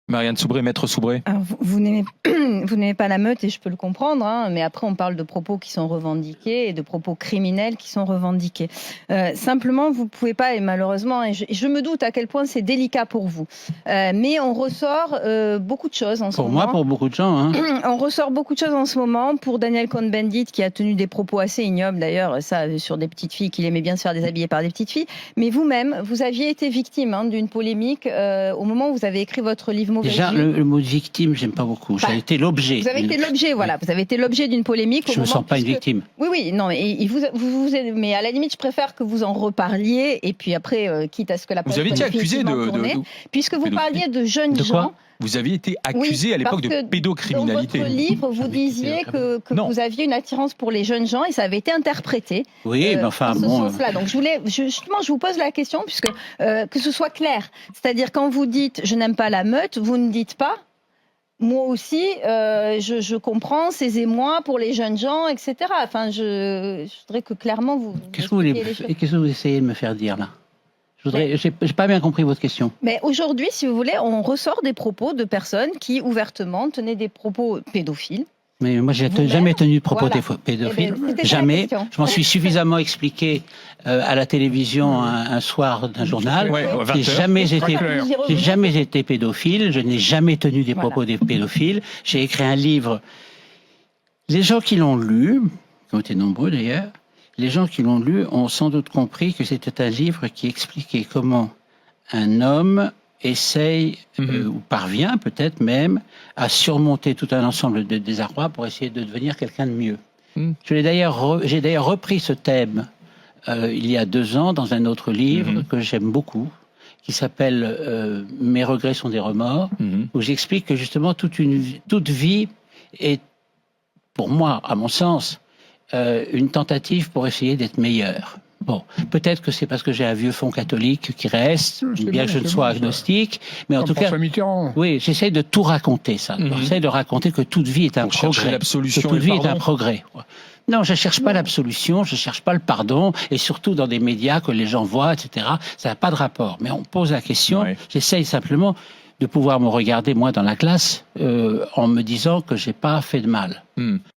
Marianne Soubré, maître Soubré. Alors, vous n'aimez pas la meute et je peux le comprendre, hein, mais après on parle de propos qui sont revendiqués et de propos criminels qui sont revendiqués. Simplement, vous pouvez pas, et malheureusement, et je me doute à quel point c'est délicat pour vous, mais on ressort beaucoup de choses en ce moment. Pour moi, pour beaucoup de gens. Hein. On ressort beaucoup de choses en ce moment. Pour Daniel Cohn-Bendit, qui a tenu des propos assez ignobles d'ailleurs, ça sur des petites filles, qu'il aimait bien se faire déshabiller par des petites filles. Mais vous-même, vous aviez été victime d'une polémique au moment où vous avez écrit votre livre. Déjà, le mot victime, j'aime pas beaucoup. J'ai été l'objet. Vous avez été l'objet, voilà. Vous avez été l'objet d'une polémique. Je me sens pas une victime. Oui, oui, non, mais mais à la limite, je préfère que vous en reparliez et puis après, quitte à ce que la vous avez été accusé puisque vous parliez de jeunes gens. Vous aviez été accusé à l'époque de pédocriminalité. Dans votre livre, vous disiez que vous aviez une attirance pour les jeunes gens et ça avait été interprété. Oui, mais enfin, bon. Donc, je vous pose la question, puisque que ce soit clair. C'est-à-dire, quand vous dites je n'aime pas la meute, vous ne dites pas moi aussi, je comprends ces émois pour les jeunes gens, etc. Enfin, je voudrais que clairement vous. Qu'est-ce que vous essayez de me faire dire là? J'ai pas bien compris votre question. Mais aujourd'hui, si vous voulez, on ressort des propos de personnes qui ouvertement tenaient des propos pédophiles. Mais moi, j'ai jamais tenu de propos pédophiles. Jamais. Je m'en suis suffisamment expliqué à la télévision un soir d'un journal. J'ai jamais été pédophile. Je n'ai jamais tenu des propos des pédophiles. J'ai écrit un livre. Les gens qui l'ont lu, qui ont été nombreux d'ailleurs, les gens qui l'ont lu ont sans doute compris que c'était un livre qui expliquait comment un homme essaye, ou parvient peut-être même, à surmonter tout un ensemble de désarrois pour essayer de devenir quelqu'un de mieux. J'ai d'ailleurs repris ce thème il y a 2 ans dans un autre livre que j'aime beaucoup, qui s'appelle Mes regrets sont des remords, où j'explique que justement toute vie est, pour moi, à mon sens, une tentative pour essayer d'être meilleur. Bon, peut-être que c'est parce que j'ai un vieux fond catholique qui reste, bien que je ne sois agnostique, mais en tout cas, oui, j'essaie de tout raconter ça. J'essaie de raconter que toute vie est un progrès. Que toute vie est un progrès. Non, je cherche pas l'absolution, je cherche pas le pardon, et surtout dans des médias que les gens voient, etc. Ça n'a pas de rapport. Mais on pose la question. J'essaye simplement de pouvoir me regarder moi dans la glace en me disant que j'ai pas fait de mal.